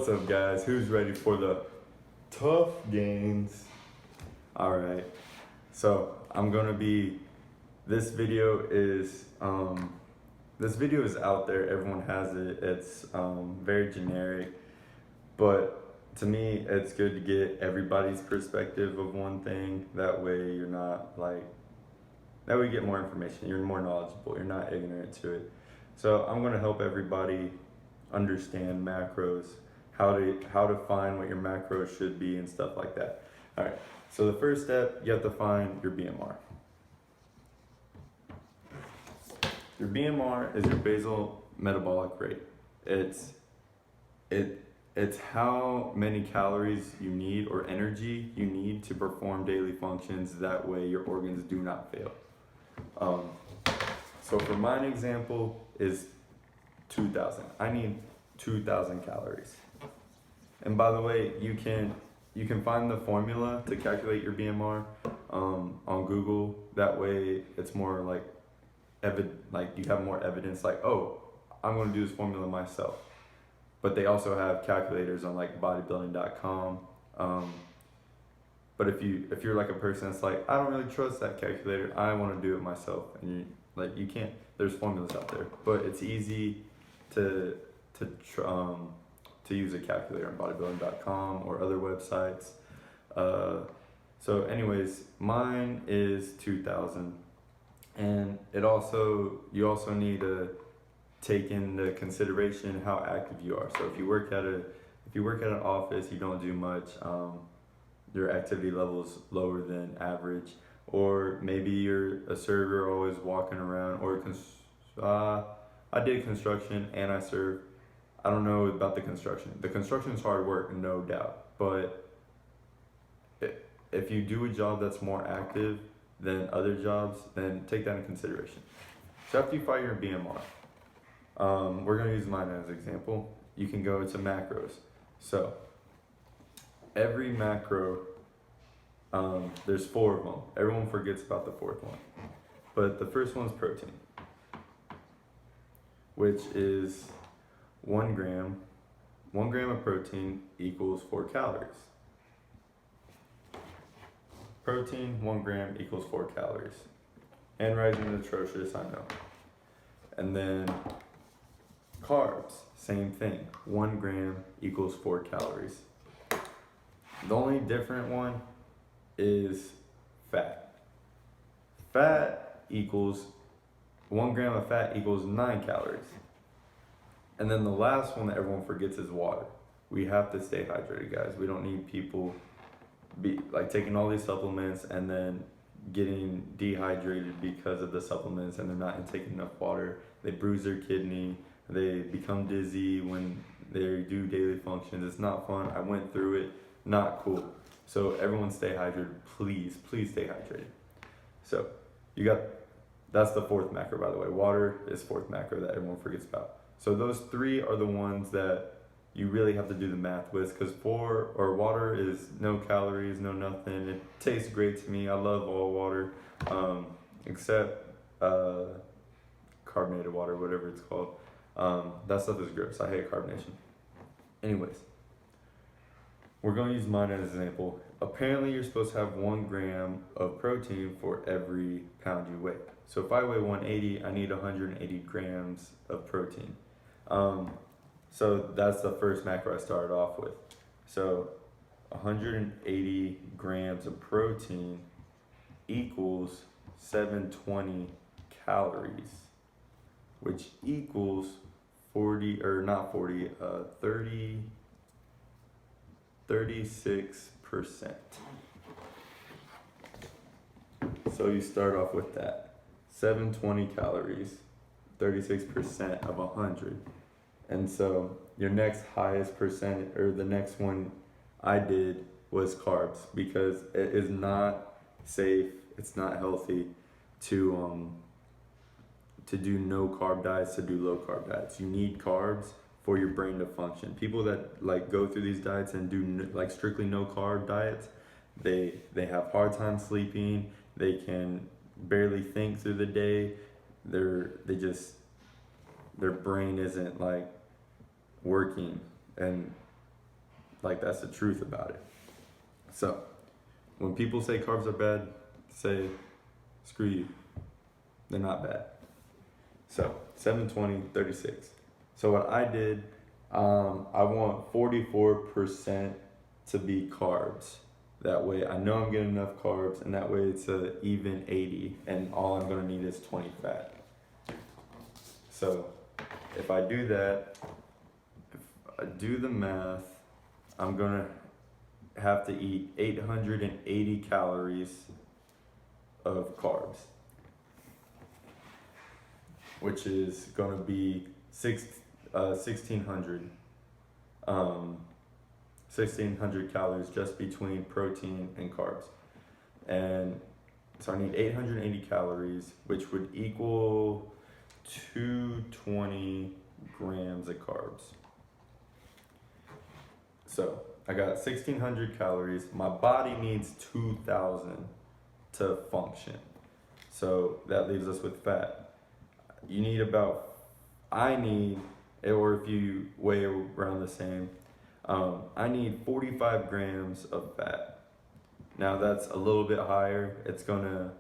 What's up, guys? Who's ready for the tough gains? All right. So this video is out there. Everyone has it. It's very generic, but to me, it's good to get everybody's perspective of one thing. That way, that way you get more information. You're more knowledgeable. You're not ignorant to it. So I'm gonna help everybody understand macros, how to find what your macros should be and stuff like that. All right. So the first step, you have to find your BMR. Your BMR is your basal metabolic rate. It's how many calories you need or energy you need to perform daily functions. That way your organs do not fail. So for mine example is 2,000. I need 2,000 calories. And by the way, you can find the formula to calculate your BMR on Google. That way it's more like you have more evidence like, oh, I'm going to do this formula myself. But they also have calculators on like bodybuilding.com. But if you're like a person that's like, I don't really trust that calculator, I want to do it myself, and you can't. There's formulas out there, but it's easy to use a calculator on bodybuilding.com or other websites. So anyways, mine is 2,000, and you also need to take into consideration how active you are. So if you work at an office, you don't do much. Your activity level is lower than average, or maybe you're a server always walking around, or I did construction and I served. I don't know about the construction. The construction is hard work, no doubt, but if you do a job that's more active than other jobs, then take that into consideration. So after you find your BMR, we're gonna use mine as an example. You can go to macros. So every macro, there's 4 of them. Everyone forgets about the 4th one. But the first one's protein, which is 1 gram. 1 gram of protein equals 4 calories. Protein, 1 gram equals 4 calories. Handwriting is atrocious, I know. And then carbs, same thing. 1 gram equals 4 calories. The only different one is fat. Fat equals 1 gram of fat equals 9 calories. And then the last one that everyone forgets is water. We have to stay hydrated, guys. We don't need people taking all these supplements and then getting dehydrated because of the supplements, and they're not taking enough water. They bruise their kidney. They become dizzy when they do daily functions. It's not fun. I went through it. Not cool. So everyone stay hydrated. Please stay hydrated. So that's the 4th macro, by the way. Water is 4th macro that everyone forgets about. So those 3 are the ones that you really have to do the math with, because water is no calories, no nothing. It tastes great to me. I love all water, except carbonated water, whatever it's called. That stuff is gross. I hate carbonation. Anyways, we're going to use mine as an example. Apparently, you're supposed to have 1 gram of protein for every pound you weigh. So if I weigh 180, I need 180 grams of protein. So that's the first macro I started off with. So 180 grams of protein equals 720 calories, which equals 36%. So you start off with that. 720 calories, 36% of 100. And so your next highest percentage, or the next one I did, was carbs, because it is not safe, it's not healthy to do no carb diets, to do low carb diets. You need carbs for your brain to function. People that go through these diets and do strictly no carb diets, they have hard time sleeping. They can barely think through the day. Their brain isn't working, and Like, that's the truth about it. So when people say carbs are bad, say screw you. They're not bad. So 720-36. So what I did, I want 44% to be carbs. That way I know I'm getting enough carbs, and that way it's a even 80, and all I'm gonna need is 20 fat. So if I do that, if I do the math, I'm gonna have to eat 880 calories of carbs, which is gonna be 1600 calories just between protein and carbs. And so I need 880 calories, which would equal 220 grams of carbs. So I got 1600 calories. My body needs 2000 to function. So that leaves us with fat. You need I need, or if you weigh around the same, I need 45 grams of fat. Now that's a little bit higher. It's gonna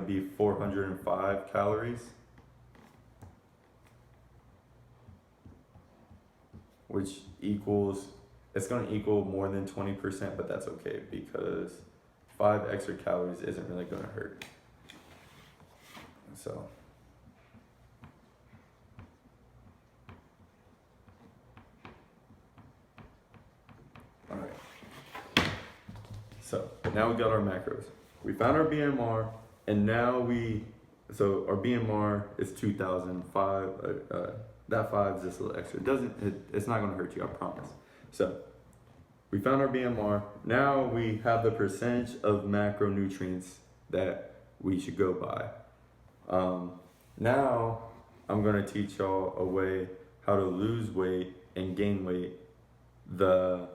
be 405 calories, which it's gonna equal more than 20%, but that's okay because 5 extra calories isn't really gonna hurt. So So now we got our macros. We found our BMR, and now so our BMR is 2005. That 5 is just a little extra. It's not gonna hurt you, I promise. So we found our BMR. Now we have the percentage of macronutrients that we should go by. Now I'm gonna teach y'all a way how to lose weight and gain weight the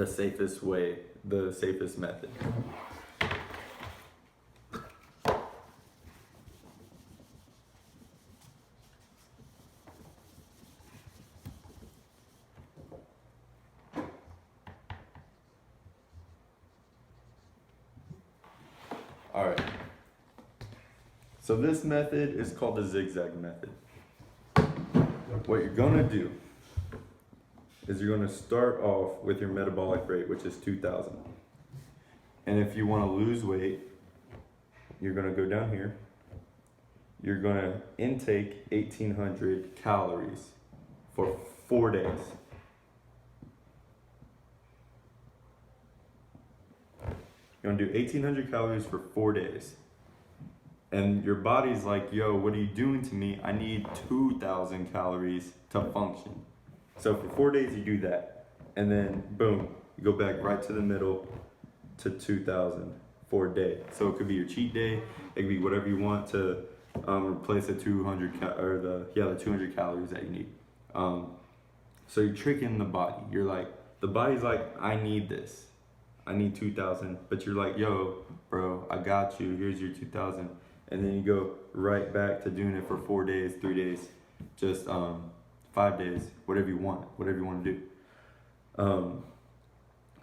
safest way, the safest method. All right. So this method is called the zigzag method. What you're gonna do is you're gonna start off with your metabolic rate, which is 2000. And if you wanna lose weight, you're gonna go down here. You're gonna intake 1800 calories for 4 days. You're gonna do 1800 calories for 4 days. And your body's like, yo, what are you doing to me? I need 2000 calories to function. So for 4 days you do that. And then boom, you go back right to the middle to 2000 for a day. So it could be your cheat day. It could be whatever you want to replace the 200 the 200 calories that you need. So you're tricking the body. You're like, the body's like, I need this. I need 2000. But you're like, yo, bro, I got you. Here's your 2000. And then you go right back to doing it for 4 days, 3 days, just 5 days, whatever you want to do.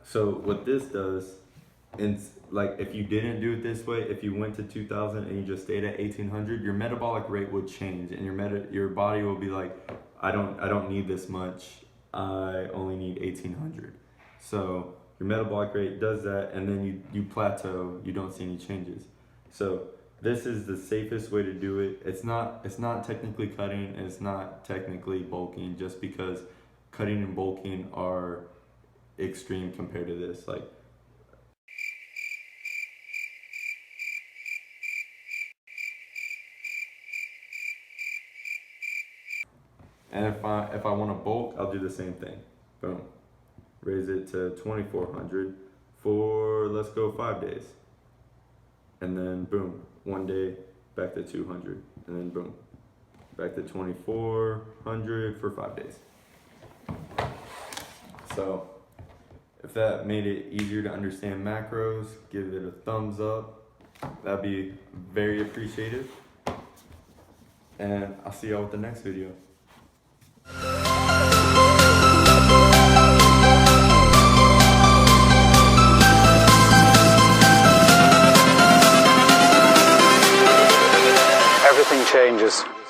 So what this does, and like if you didn't do it this way, if you went to 2000 and you just stayed at 1800, your metabolic rate would change, and your body will be like, I don't need this much. I only need 1800. So your metabolic rate does that, and then you plateau. You don't see any changes. So this is the safest way to do it. It's not technically cutting, and it's not technically bulking, just because cutting and bulking are extreme compared to this. Like, and if I want to bulk, I'll do the same thing. Boom, raise it to 2400 for, let's go, 5 days, and then boom, 1 day back to 200, and then boom, back to 2400 for 5 days. So if that made it easier to understand macros, give it a thumbs up. That'd be very appreciated. And I'll see y'all with the next video. changes.